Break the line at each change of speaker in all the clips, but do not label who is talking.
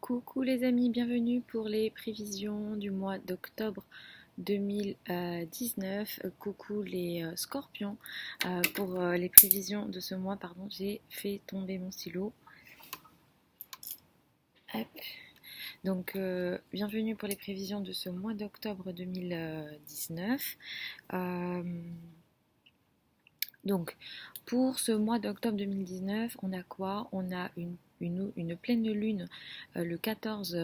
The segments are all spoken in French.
Coucou les amis, bienvenue pour les prévisions du mois d'octobre 2019. Coucou les scorpions. Pour les prévisions de ce mois, pardon, j'ai fait tomber mon stylo. Hop. Donc, bienvenue pour les prévisions de ce mois d'octobre 2019. Donc, pour ce mois d'octobre 2019, on a quoi? On a une pleine lune le 14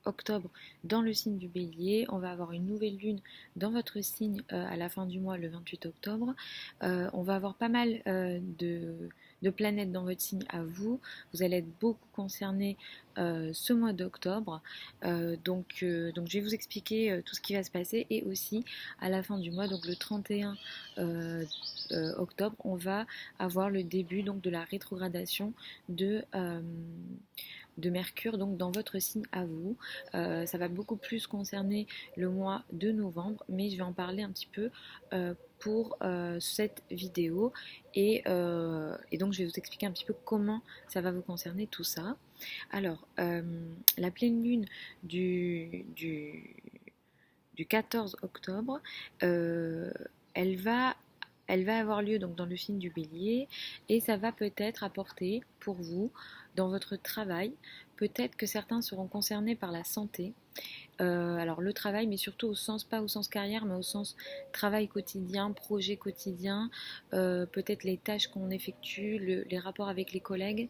octobre dans le signe du Bélier. On va avoir une nouvelle lune dans votre signe à la fin du mois, le 28 octobre. On va avoir pas mal de planètes dans votre signe à vous. Vous allez être beaucoup concerné ce mois d'octobre. Donc, je vais vous expliquer tout ce qui va se passer et aussi à la fin du mois, donc le 31 octobre, on va avoir le début donc de la rétrogradation de Mercure donc dans votre signe à vous. Ça va beaucoup plus concerner le mois de novembre, mais je vais en parler un petit peu pour cette vidéo et donc je vais vous expliquer un petit peu comment ça va vous concerner tout ça. Alors, la pleine lune du 14 octobre, elle va avoir lieu donc dans le signe du Bélier et ça va peut-être apporter pour vous dans votre travail, peut-être que certains seront concernés par la santé. Alors le travail, mais surtout au sens, pas au sens carrière, mais au sens travail quotidien, projet quotidien, peut-être les tâches qu'on effectue, les rapports avec les collègues.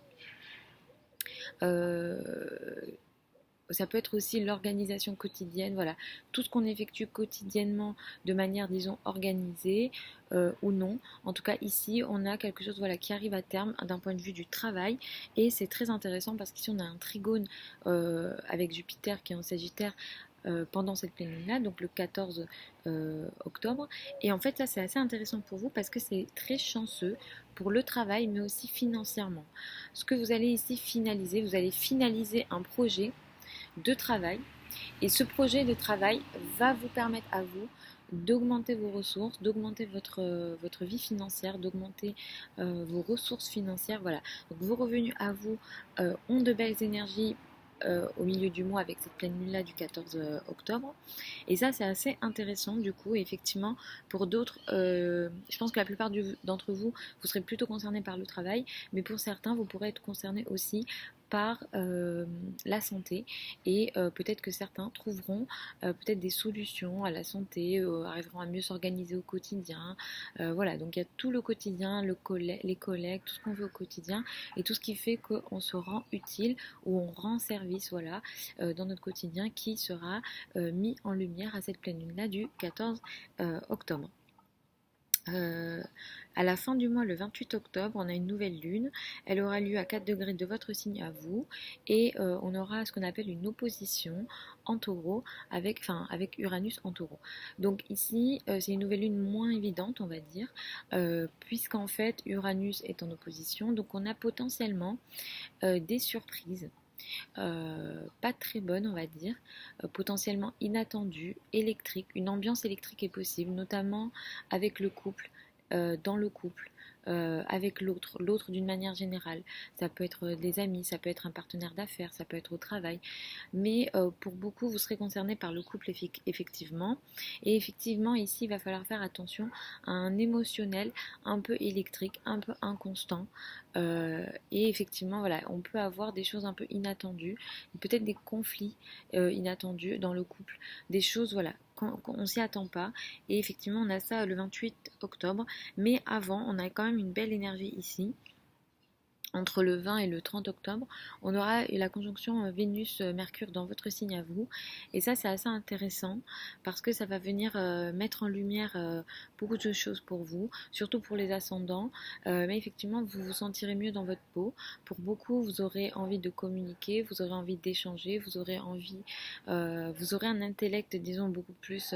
Ça peut être aussi l'organisation quotidienne, voilà, tout ce qu'on effectue quotidiennement de manière, disons, organisée ou non. En tout cas, ici, on a quelque chose voilà, qui arrive à terme d'un point de vue du travail et c'est très intéressant parce qu'ici, on a un trigone avec Jupiter qui est en Sagittaire pendant cette pleine lune-là, donc le 14 octobre. Et en fait, ça, c'est assez intéressant pour vous parce que c'est très chanceux pour le travail, mais aussi financièrement. Ce que vous allez ici finaliser, vous allez finaliser un projet de travail et ce projet de travail va vous permettre à vous d'augmenter vos ressources, d'augmenter votre vie financière, d'augmenter vos ressources financières, voilà. Donc vos revenus à vous ont de belles énergies au milieu du mois avec cette pleine lune là du 14 octobre et ça c'est assez intéressant du coup et effectivement pour d'autres je pense que la plupart d'entre vous vous serez plutôt concernés par le travail mais pour certains vous pourrez être concernés aussi par la santé et peut-être que certains trouveront peut-être des solutions à la santé, arriveront à mieux s'organiser au quotidien. Voilà, donc il y a tout le quotidien, les collègues, tout ce qu'on veut au quotidien et tout ce qui fait qu'on se rend utile ou on rend service voilà, dans notre quotidien qui sera mis en lumière à cette pleine lune-là du 14 octobre. À la fin du mois, le 28 octobre, on a une nouvelle lune. Elle aura lieu à 4 degrés de votre signe à vous et on aura ce qu'on appelle une opposition en taureau avec Uranus en taureau. Donc ici, c'est une nouvelle lune moins évidente, on va dire, puisqu'en fait, Uranus est en opposition. Donc on a potentiellement des surprises. Pas très bonne on va dire, potentiellement inattendue, électrique, une ambiance électrique est possible, notamment avec le couple, dans le couple, avec l'autre d'une manière générale. Ça peut être des amis, ça peut être un partenaire d'affaires, ça peut être au travail. Mais pour beaucoup, vous serez concerné par le couple effectivement. Et effectivement, ici, il va falloir faire attention à un émotionnel un peu électrique, un peu inconstant. Et effectivement, voilà, on peut avoir des choses un peu inattendues, peut-être des conflits inattendus dans le couple, des choses, voilà, qu'on s'y attend pas. Et effectivement, on a ça le 28 octobre, mais avant, on a quand même une belle énergie ici. Entre le 20 et le 30 octobre, on aura la conjonction Vénus-Mercure dans votre signe à vous. Et ça, c'est assez intéressant parce que ça va venir mettre en lumière beaucoup de choses pour vous, surtout pour les ascendants. Mais effectivement, vous vous sentirez mieux dans votre peau. Pour beaucoup, vous aurez envie de communiquer, vous aurez envie d'échanger, vous aurez un intellect, disons, beaucoup plus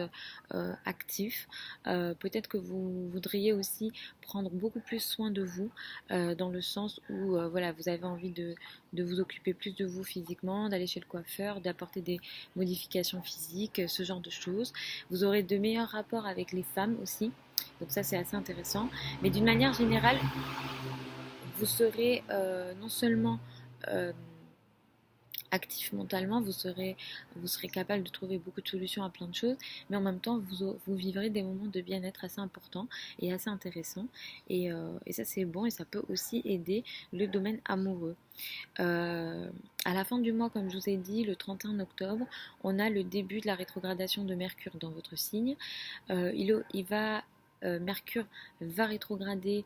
actif. Peut-être que vous voudriez aussi prendre beaucoup plus soin de vous dans le sens où voilà, vous avez envie de vous occuper plus de vous physiquement, d'aller chez le coiffeur, d'apporter des modifications physiques, ce genre de choses. Vous aurez de meilleurs rapports avec les femmes aussi, donc ça c'est assez intéressant. Mais d'une manière générale, vous serez non seulement actif mentalement, vous serez capable de trouver beaucoup de solutions à plein de choses, mais en même temps, vous vivrez des moments de bien-être assez importants et assez intéressants. Et ça, c'est bon et ça peut aussi aider le domaine amoureux. Euh, à la fin du mois, comme je vous ai dit, le 31 octobre, on a le début de la rétrogradation de Mercure dans votre signe. Mercure va rétrograder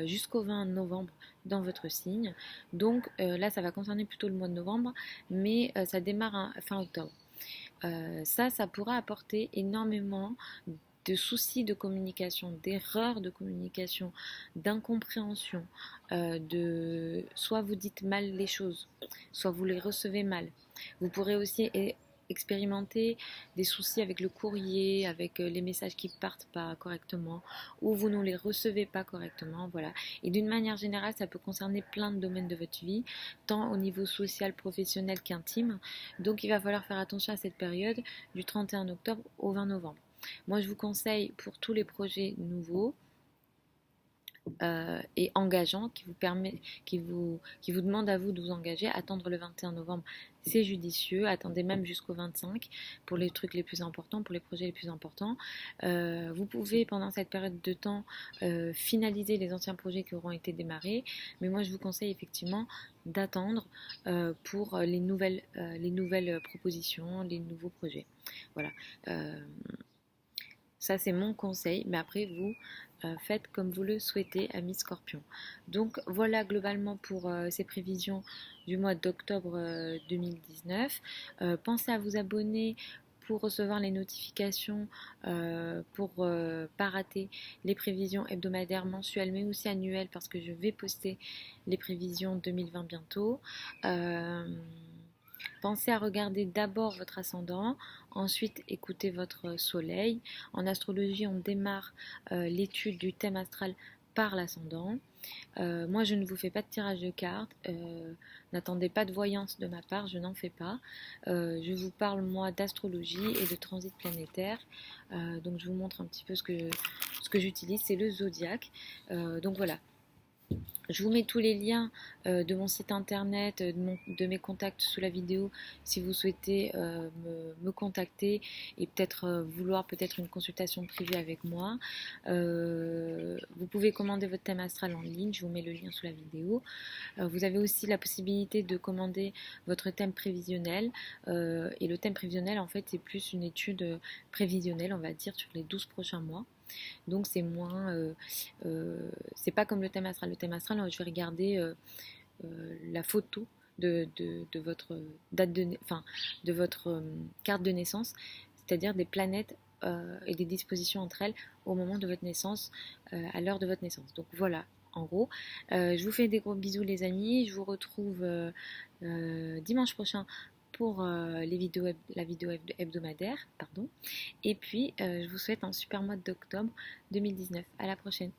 jusqu'au 20 novembre dans votre signe. Donc là, ça va concerner plutôt le mois de novembre, mais ça démarre fin octobre. Ça pourra apporter énormément de soucis de communication, d'erreurs de communication, d'incompréhension, soit vous dites mal les choses, soit vous les recevez mal. Vous pourrez aussi expérimenter des soucis avec le courrier, avec les messages qui partent pas correctement, ou vous ne les recevez pas correctement, voilà. Et d'une manière générale, ça peut concerner plein de domaines de votre vie, tant au niveau social, professionnel qu'intime. Donc il va falloir faire attention à cette période du 31 octobre au 20 novembre. Moi, je vous conseille pour tous les projets nouveaux et engageants qui vous demandent à vous de vous engager, attendre le 21 novembre, c'est judicieux. Attendez même jusqu'au 25 pour les trucs les plus importants, pour les projets les plus importants. Vous pouvez pendant cette période de temps finaliser les anciens projets qui auront été démarrés, mais moi je vous conseille effectivement d'attendre pour les nouvelles propositions, les nouveaux projets. Voilà. Ça, c'est mon conseil, mais après, vous faites comme vous le souhaitez, amis Scorpion. Donc, voilà globalement pour ces prévisions du mois d'octobre 2019. Pensez à vous abonner pour recevoir les notifications, pour pas rater les prévisions hebdomadaires, mensuelles, mais aussi annuelles, parce que je vais poster les prévisions 2020 bientôt. Pensez à regarder d'abord votre ascendant, ensuite écoutez votre soleil. En astrologie, on démarre l'étude du thème astral par l'ascendant. Moi, je ne vous fais pas de tirage de cartes. N'attendez pas de voyance de ma part, je n'en fais pas. Je vous parle, moi, d'astrologie et de transit planétaire. Donc, je vous montre un petit peu ce que j'utilise. C'est le zodiaque. Donc, voilà. Je vous mets tous les liens de mon site internet, de mes contacts sous la vidéo si vous souhaitez me contacter et peut-être vouloir peut-être une consultation privée avec moi. Vous pouvez commander votre thème astral en ligne, je vous mets le lien sous la vidéo. Vous avez aussi la possibilité de commander votre thème prévisionnel. Et le thème prévisionnel, en fait, c'est plus une étude prévisionnelle, on va dire, sur les 12 prochains mois. Donc c'est moins, c'est pas comme le thème astral. Le thème astral, je vais regarder la photo de votre de votre carte de naissance, c'est-à-dire des planètes et des dispositions entre elles au moment de votre naissance, à l'heure de votre naissance. Donc voilà, en gros. Je vous fais des gros bisous les amis. Je vous retrouve dimanche prochain pour la vidéo hebdomadaire, pardon. Et puis, je vous souhaite un super mois d'octobre 2019. À la prochaine.